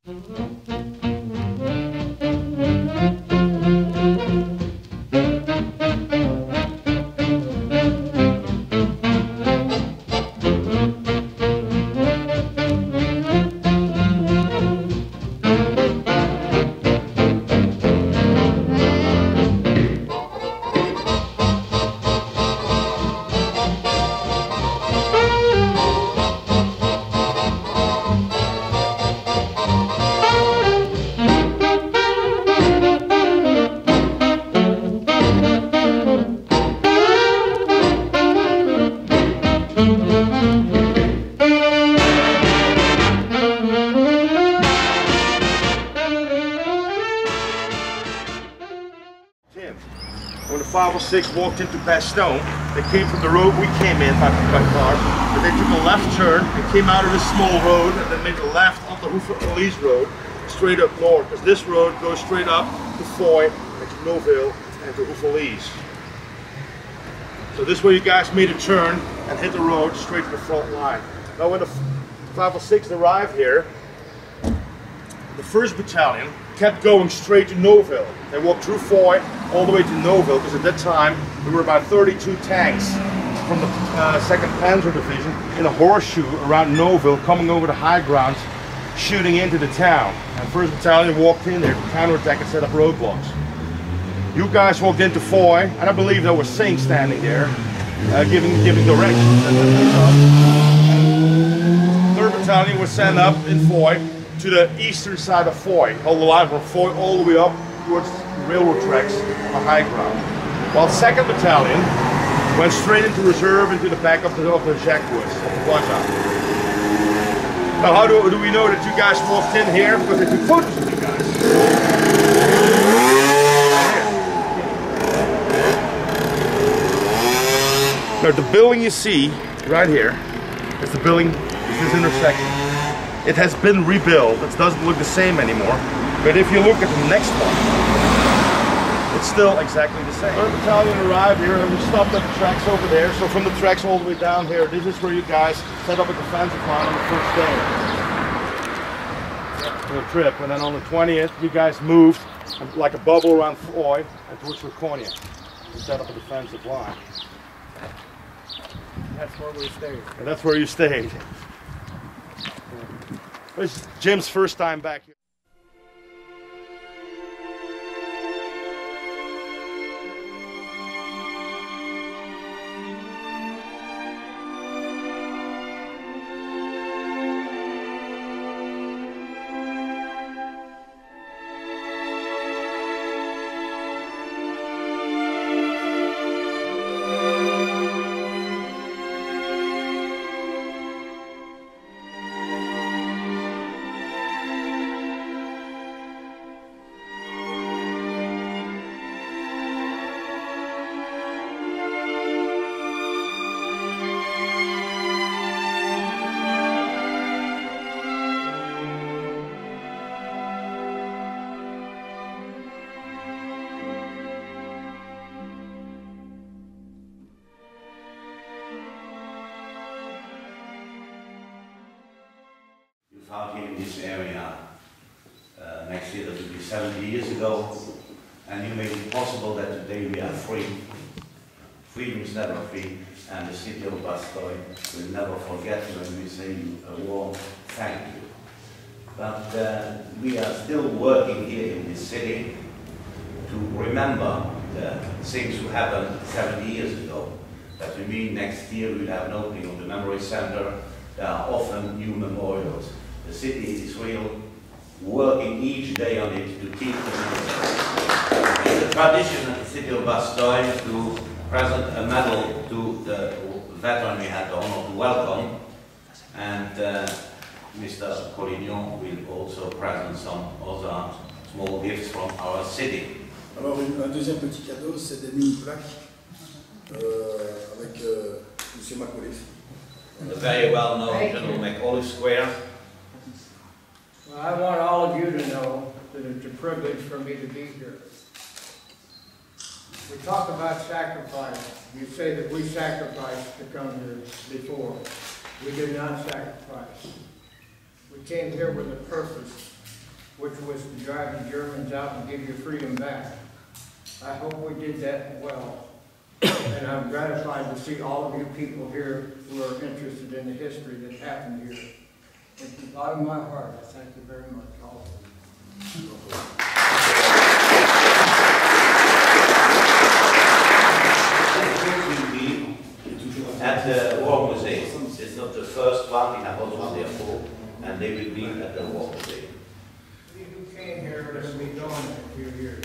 When the 506 walked into Bastogne, they came from the road we came in by car, but they took a left turn and came out of this small road and then made a left on the Houffalize road, straight up north, because this road goes straight up to Foy, and to Neuville, and to Houffalize. So this way you guys made a turn and hit the road straight to the front line. Now when the 506 arrived here, the 1st Battalion kept going straight to Neuville. They walked through Foy all the way to Neuville, because at that time there were about 32 tanks from the 2nd Panzer Division in a horseshoe around Neuville, coming over the high grounds, shooting into the town. And 1st Battalion walked in there to counterattack and set up roadblocks. You guys walked into Foy, and I believe there was Singh standing there, giving directions. And 3rd Battalion was sent up in Foy to the eastern side of Foy, hold the line from Foy all the way up towards the railroad tracks on the high ground. While 2nd Battalion went straight into reserve into the back of the Jacques Woods, of the Bulge. Now how do we know that you guys walked in here? Because they took photos of you guys. Now the building you see right here is the building, is this intersection. It has been rebuilt. It doesn't look the same anymore. But if you look at the next one, it's still exactly the same. 3rd Battalion arrived here and we stopped at the tracks over there. So from the tracks all the way down here, this is where you guys set up a defensive line on the 1st day for the trip. And then on the 20th, you guys moved like a bubble around Foy and towards Recogne to set up a defensive line. That's where we stayed. And that's where you stayed. This is Jim's first time back here. Out here in this area next year, that will be 70 years ago, and you made it possible that today we are free. Freedom is never free, and the city of Bastogne will never forget when we say a warm thank you. But we are still working here in this city to remember the things that happened 70 years ago. That we mean next year we'll have an opening of the Memory Center. There are often new memorials. The city is real, working each day on it to keep the memory. It's a tradition at the city of Bastogne to present a medal to the veteran we had the honor to welcome, and Mr. Collignon will also present some other small gifts from our city. Alors un deuxième petit cadeau, c'est des mis une plaque avec M. Macauliffe. The very well-known General McAuliffe Square. Well, I want all of you to know that it's a privilege for me to be here. We talk about sacrifice. You say that we sacrificed to come here before. We did not sacrifice. We came here with a purpose. which was to drive the Germans out and give you freedom back. I hope we did that well. And I'm gratified to see all of you people here who are interested in the history that happened here. From the bottom of my heart, I thank you very much, all of you. At the War Museum. It's not the first one, we have also there four, and they will be at the War Museum. You came here are going to be gone in a few years.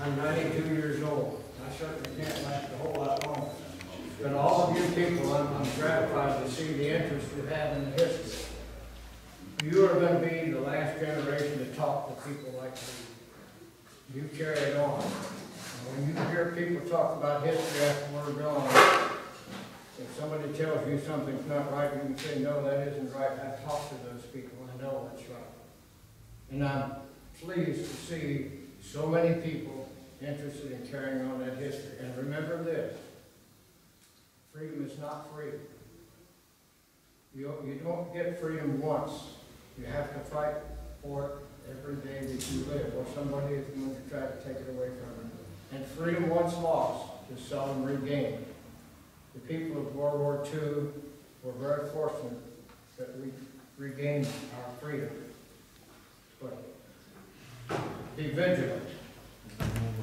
I'm 92 years old. I certainly can't last a whole lot longer. But all of you people, I'm gratified to see the interest you have in the history. You are going to be the last generation to talk to people like me. You carry it on. And when you hear people talk about history after we're gone, if somebody tells you something's not right, you can say, no, that isn't right. I've talked to those people. I know that's right. And I'm pleased to see so many people interested in carrying on that history. And remember this, freedom is not free. You don't get freedom once. You have to fight for it every day that you live, or somebody is going to try to take it away from you. And freedom once lost is seldom regained. The people of World War II were very fortunate that we regained our freedom. But be vigilant.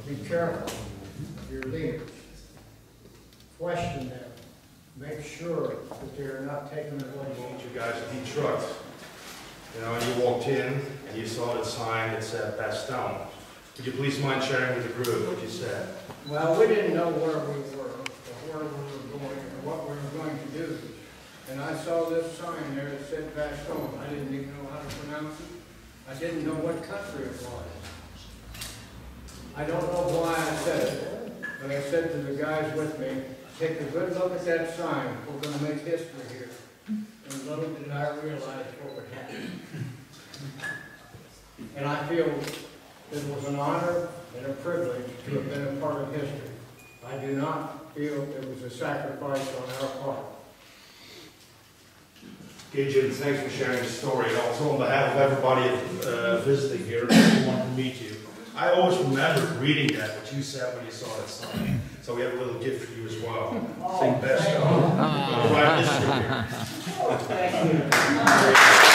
Be careful of your leaders. Question them. Make sure that they are not taken away. I want you guys in Detroit. You know, and you walked in and you saw the sign that said Bastogne. Would you please mind sharing with the group what you said? Well, we didn't know where we were, or where we were going, or what we were going to do. And I saw this sign there that said Bastogne. I didn't even know how to pronounce it. I didn't know what country it was. I don't know why I said it, but I said to the guys with me, take a good look at that sign. We're going to make history here. And little did I realize what would happen. And I feel it was an honor and a privilege to have been a part of history. I do not feel it was a sacrifice on our part. Okay, Jim, thanks for sharing the story. And also on behalf of everybody visiting here, I want to meet you. I always remember reading that, what you said when you saw that sign. So we have a little gift for you as well. Sing Bastogne. Right history here. Thank you.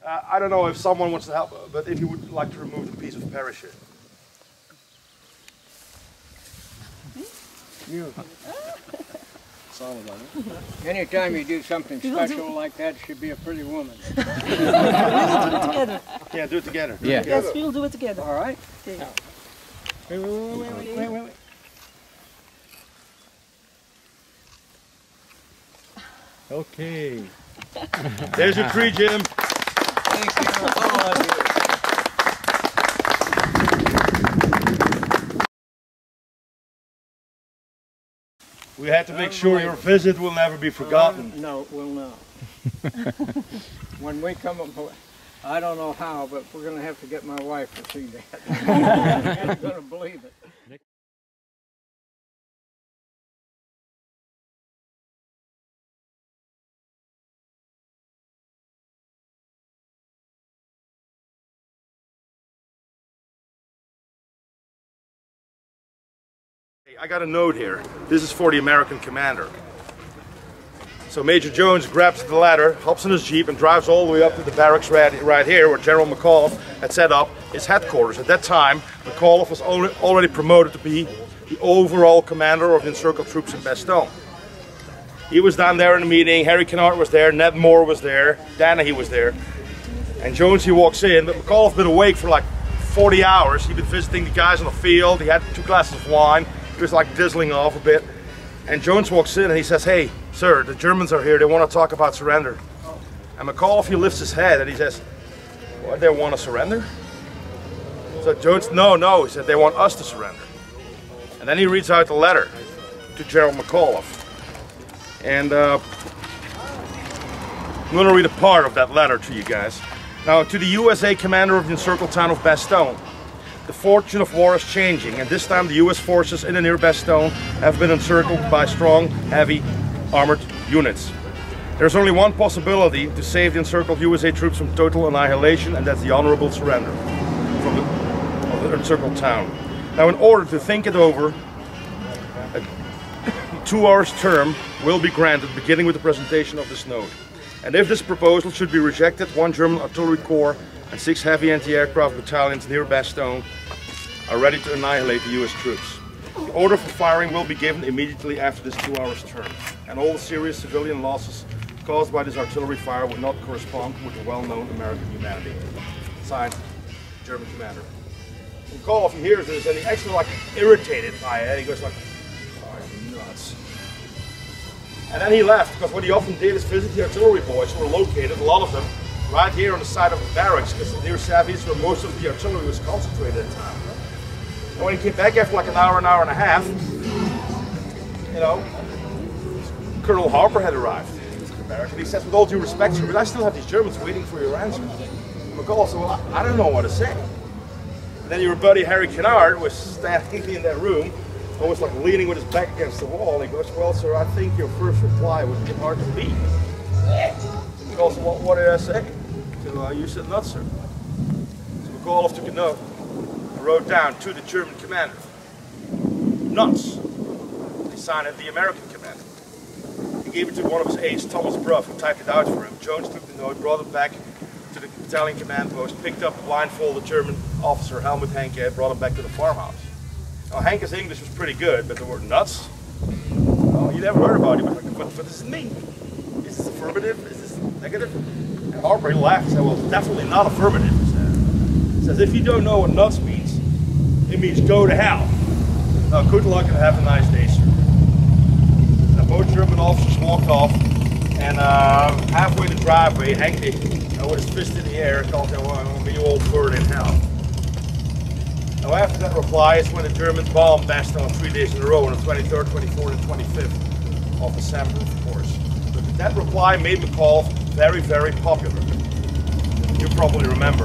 I don't know if someone wants to help, but if you would like to remove the piece of parachute. You. Anytime you do something special like that, should be a pretty woman. We'll do it together. Yeah, do it together. Yeah. Yes, we'll do it together. All right. Okay. Wait. Okay. There's your tree, Jim. Thank you, all of you. We had to make sure your visit will never be forgotten. No, it will not. When we come up, I don't know how, but we're going to have to get my wife to see that. I'm not going to believe it. I got a note here. This is for the American commander. So Major Jones grabs the ladder, hops in his Jeep and drives all the way up to the barracks right here where General McAuliffe had set up his headquarters. At that time, McAuliffe was already promoted to be the overall commander of the encircled troops in Bastogne. He was down there in the meeting, Harry Kennard was there, Ned Moore was there, Danahy was there. And Jones, he walks in, but McAuliffe's been awake for like 40 hours. He'd been visiting the guys on the field, he had 2 glasses of wine. He was like drizzling off a bit, and Jones walks in and he says, "Hey, sir, the Germans are here. They want to talk about surrender." And McAuliffe, he lifts his head and he says, "What? They want to surrender?" So Jones, no, he said, "They want us to surrender." And then he reads out the letter to General McAuliffe, and I'm going to read a part of that letter to you guys. Now, to the USA commander of the encircled town of Bastogne. The fortune of war is changing, and this time the US forces in and near Bastogne have been encircled by strong, heavy, armored units. There's only one possibility to save the encircled USA troops from total annihilation, and that's the honorable surrender of the encircled town. Now, in order to think it over, a 2-hour term will be granted, beginning with the presentation of this note. And if this proposal should be rejected, 1 German artillery corps and 6 heavy anti-aircraft battalions near Bastogne are ready to annihilate the US troops. The order for firing will be given immediately after this 2-hour term, and all the serious civilian losses caused by this artillery fire would not correspond with the well-known American humanity. Signed, German commander. McAuliffe, he hears this and he actually like irritated by it, and he goes like, "Oh, you're nuts." And then he left, because what he often did is visit the artillery boys who were located, a lot of them, right here on the side of the barracks, because near Savvies where most of the artillery was concentrated at the time. And when he came back after like an hour and a half, you know, Colonel Harper had arrived to the barracks, and he says, "With all due respect, sir, but I still have these Germans waiting for your answer." McAuliffe said, "Well, I don't know what to say." And then your buddy Harry Kennard was standing in that room, almost like leaning with his back against the wall, and he goes, "Well, sir, I think your first reply would be hard to beat." McAuliffe said, "Well, what did I say?" So you said nuts, sir. So McAuliffe took a note and wrote down to the German commander, "Nuts." He signed it, the American commander. He gave it to one of his aides, Thomas Bruff, who typed it out for him. Jones took the note, brought it back to the battalion command post, picked up the blindfolded German officer, Helmut Henke, and brought him back to the farmhouse. Now, Henke's English was pretty good, but the word nuts, oh, you never heard about it. What does it mean? Is this affirmative? Is this negative? And Harper, he laughed and said, "Well, it's definitely not affirmative." He says, "If you don't know what nuts means, it means go to hell." Now, good luck and have a nice day, sir. Now, both German officers walked off, and halfway the driveway, Henke, with his fist in the air, called him, "Well, I'm going to be you all bird in hell." Now, after that reply is when the Germans bombed Bastogne 3 days in a row on the 23rd, 24th, and 25th of December, of course. But that reply made McAuliffe very, very popular. You probably remember.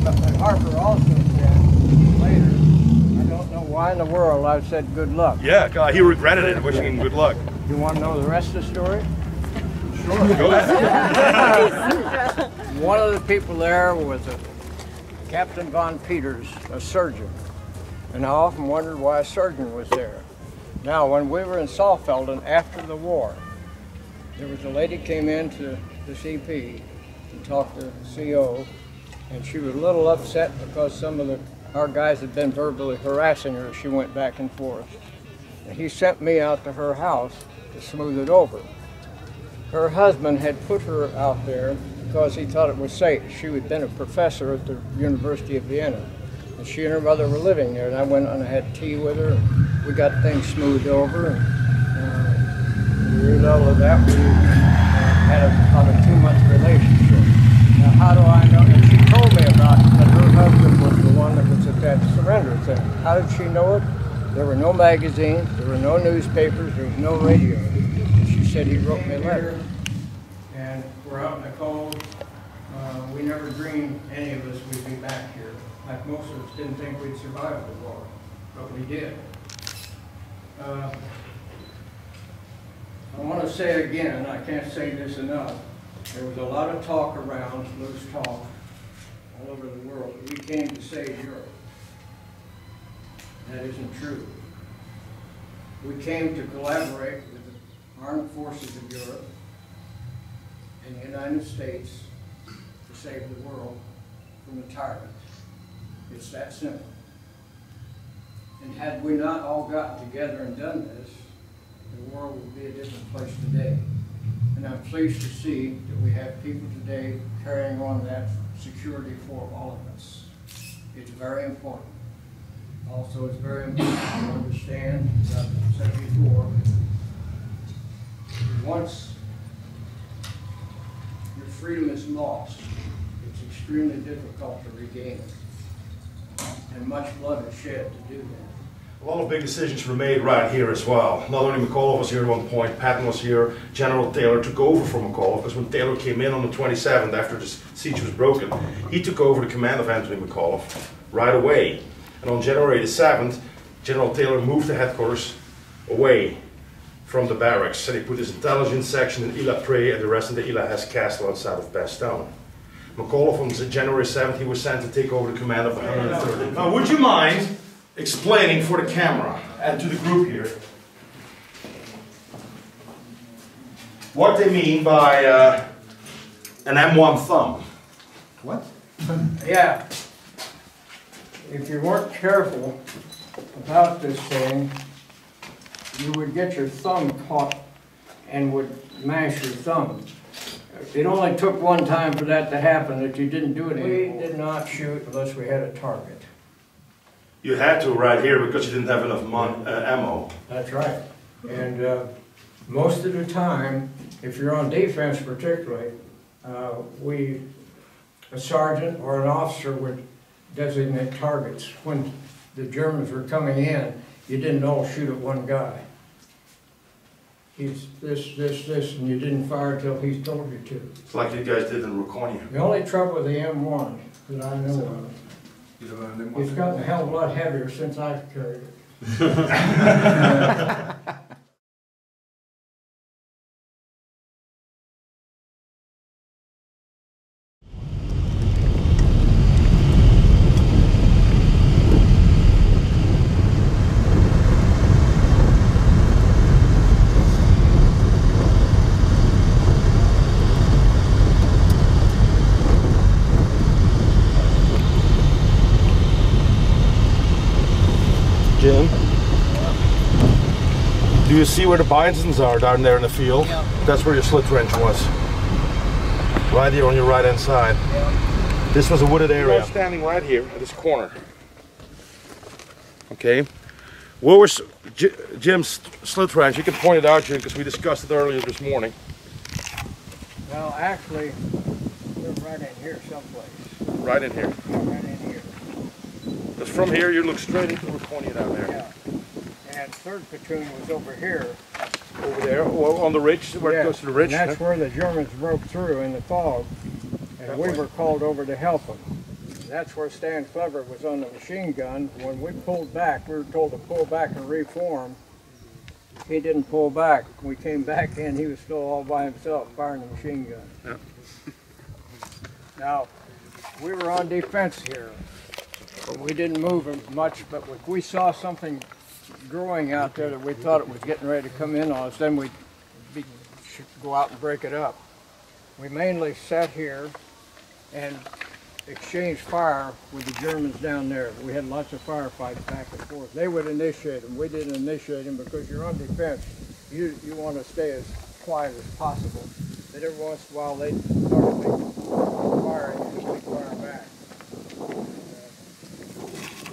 But Harper also said later, "I don't know why in the world I said good luck." Yeah, he regretted it, wishing him good luck. You want to know the rest of the story? Sure, go ahead. One of the people there was Captain Von Peters, a surgeon. And I often wondered why a surgeon was there. Now, when we were in Saalfelden after the war, there was a lady came in to the CP and talked to the CO, and she was a little upset because some of our guys had been verbally harassing her. She went back and forth. And he sent me out to her house to smooth it over. Her husband had put her out there because he thought it was safe. She had been a professor at the University of Vienna, and she and her mother were living there. And I went and I had tea with her. And we got things smoothed over. And the result of that, we had about a 2-month relationship. Now, how do I know? And she told me about it, that her husband was the one that was at that surrender thing. How did she know it? There were no magazines, there were no newspapers, there was no radio. And she said he wrote me a letter. And we're out in the cold. We never dreamed, any of us, we'd be back here. Like most of us didn't think we'd survive the war, but we did. I want to say again, I can't say this enough, there was a lot of talk around, loose talk, all over the world. We came to save Europe. That isn't true. We came to collaborate with the armed forces of Europe and the United States to save the world from a tyrant. It's that simple. And had we not all gotten together and done this, the world would be a different place today. And I'm pleased to see that we have people today carrying on that security for all of us. It's very important. Also, it's very important to understand, as I've said before, once your freedom is lost, it's extremely difficult to regain it. And much blood is shed to do that. A lot of big decisions were made right here as well. Not only McAuliffe was here at one point, Patton was here, General Taylor took over from McAuliffe, because when Taylor came in on the 27th after the siege was broken, he took over the command of Anthony McAuliffe right away. And on January the 7th, General Taylor moved the headquarters away from the barracks, and he put his intelligence section in Île-à-Pré and the rest in the Île-à-Hesse castle outside of Bastogne. McAuliffe on January 7th, he was sent to take over the command of the 130th. Now, would you mind explaining for the camera and to the group here what they mean by an M1 thumb? What? Yeah. If you weren't careful about this thing, you would get your thumb caught and would mash your thumb. It only took one time for that to happen, that you didn't do it anymore. We did not shoot unless we had a target. You had to right here because you didn't have enough ammo. That's right. And most of the time, if you're on defense particularly, a sergeant or an officer would designate targets. When the Germans were coming in, you didn't all shoot at one guy. He's this, and you didn't fire until he told you to. It's like you guys did in Recogne. The only trouble with the M1 that I know of, it's gotten a hell of a lot heavier since I've carried it. Jim, do you see where the Bisons are down there in the field? Yeah. That's where your slit trench was. Right here on your right hand side. Yeah. This was a wooded area. We're standing right here at this corner. Okay. Where was Jim's slit trench? You can point it out, Jim, because we discussed it earlier this morning. Well, actually, we're right in here someplace. Right in here. Yeah, right in here. Because from here you look straight into Recogne down there. Yeah. And 3rd platoon was over here. Over there, well, on the ridge, where it goes to the ridge. And that's where the Germans broke through in the fog. And we were called over to help them. And that's where Stan Clever was on the machine gun. When we pulled back, we were told to pull back and reform. He didn't pull back. We came back in, he was still all by himself firing the machine gun. Yeah. Now, we were on defense here. We didn't move much, but if we saw something growing out there that we thought it was getting ready to come in on us, then we'd go out and break it up. we mainly sat here and exchanged fire with the Germans down there. We had lots of firefights back and forth. They would initiate them. We didn't initiate them because you're on defense. You want to stay as quiet as possible. But every once in a while they'd start a big fire and you just fire back.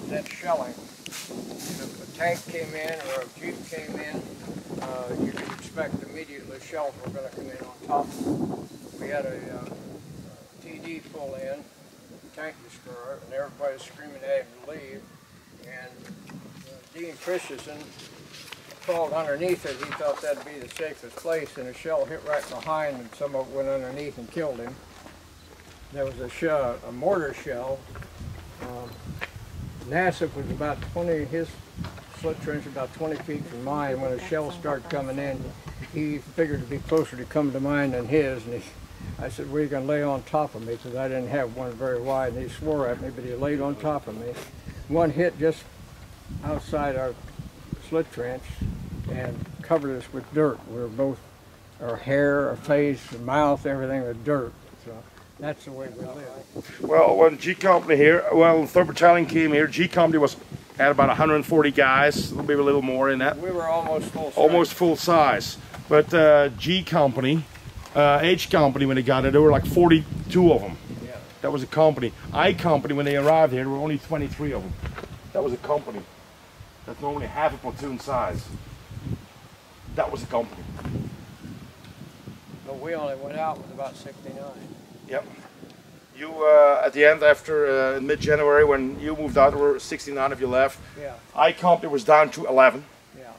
Then shelling. If a tank came in or a jeep came in, you could expect immediately shells were going to come in on top of them. We had a TD pull in, tank destroyer, and everybody was screaming at him to leave. And Dean Christensen crawled underneath it. He thought that'd be the safest place, and a shell hit right behind, and some of it went underneath and killed him. There was a mortar shell. Nassif was about 20, his slit trench about 20 feet from mine. When the shells started coming in, he figured to be closer to come to mine than his, and I said, "Where are you going to lay on top of me?" Because I didn't have one very wide, and he swore at me, but he laid on top of me. One hit just outside our slit trench and covered us with dirt. We were both, our hair, our face, our mouth, everything was dirt. So that's the way we live. Well, when G Company here, well, 3rd Battalion came here, G Company was at about 140 guys, maybe a little more in that. We were almost full size. Almost full size. But G Company, H Company, when they got it, there were like 42 of them. Yeah. That was a company. I Company, when they arrived here, there were only 23 of them. That was a company. That's normally half a platoon size. That was a company. But we only went out with about 69. Yep. You, at the end, after mid-January, when you moved out, there were 69 of you left. Yeah. I Company was down to 11. Yeah.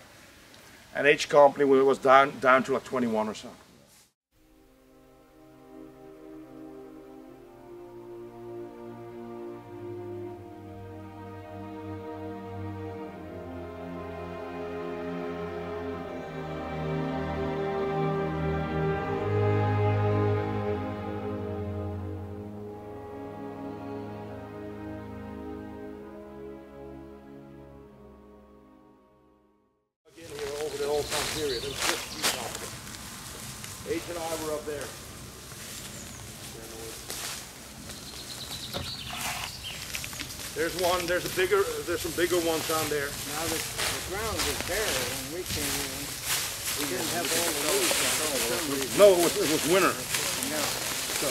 And H Company was down to like 21 or so. Over the whole time period, it was just G Company. H and I were up there. There's one. There's some bigger ones down there. Now the ground was bare when we came in. We didn't have all the leaves for some reason. No, it was winter. No. So.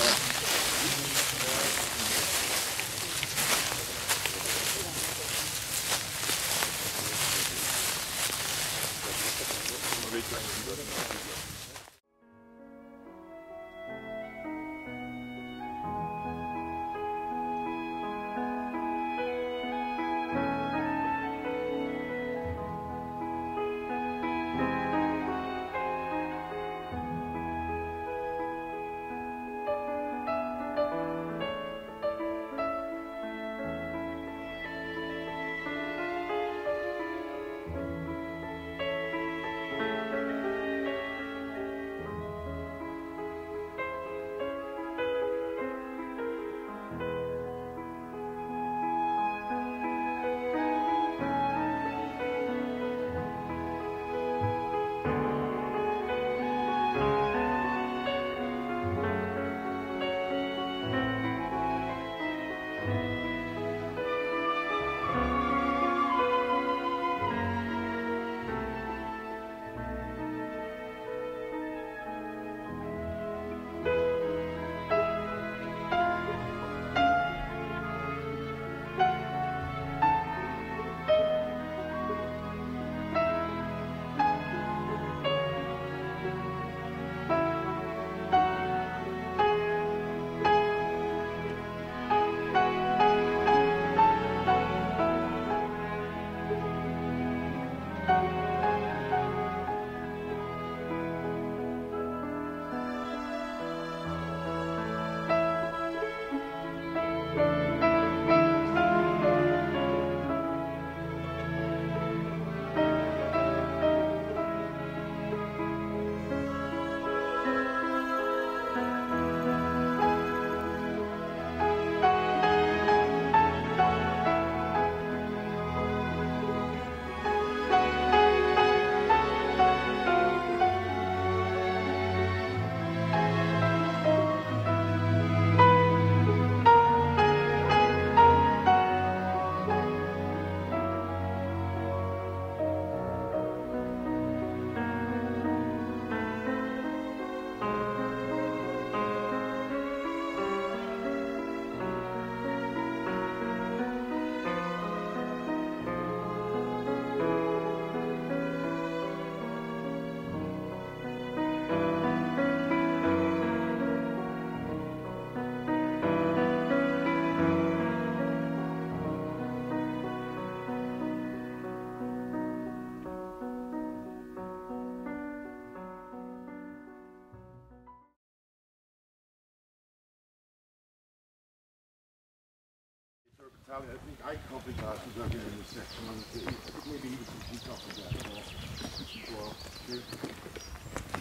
Italian, I think I company glasses are here in this section. I think maybe even some key company glasses as well.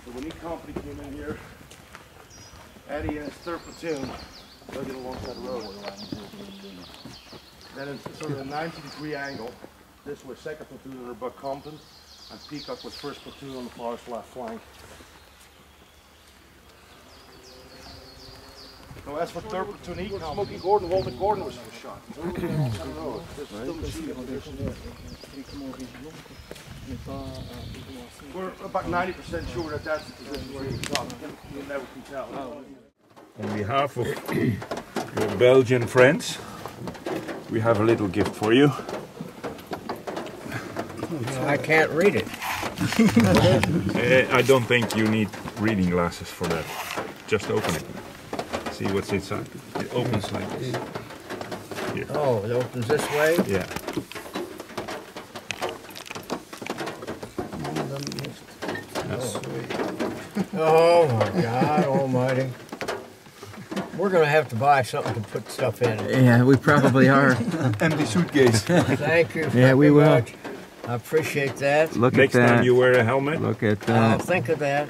So when E Company came in here, Eddie and his 3rd platoon dug in alongside the road. Then it's sort of a 90-degree angle. This was 2nd platoon under Buck Compton, and Peacock was 1st platoon on the far left flank. Now as for 3rd platoon E Company, Smokey Gordon, Walter Gordon was shot. We're about 90% sure that that's the position where he was shot. You'll never can tell. On behalf of your Belgian friends, we have a little gift for you. I can't read it. I don't think you need reading glasses for that. Just open it. See what's inside. It opens like this. Here. Oh, it opens this way? Yeah. Oh my God almighty. We're going to have to buy something to put stuff in it. Yeah, we probably are. Empty suitcase. Thank you Yeah, we will. much. I appreciate that. Look Next at that. time you wear a helmet. Look at I'll that. think of that.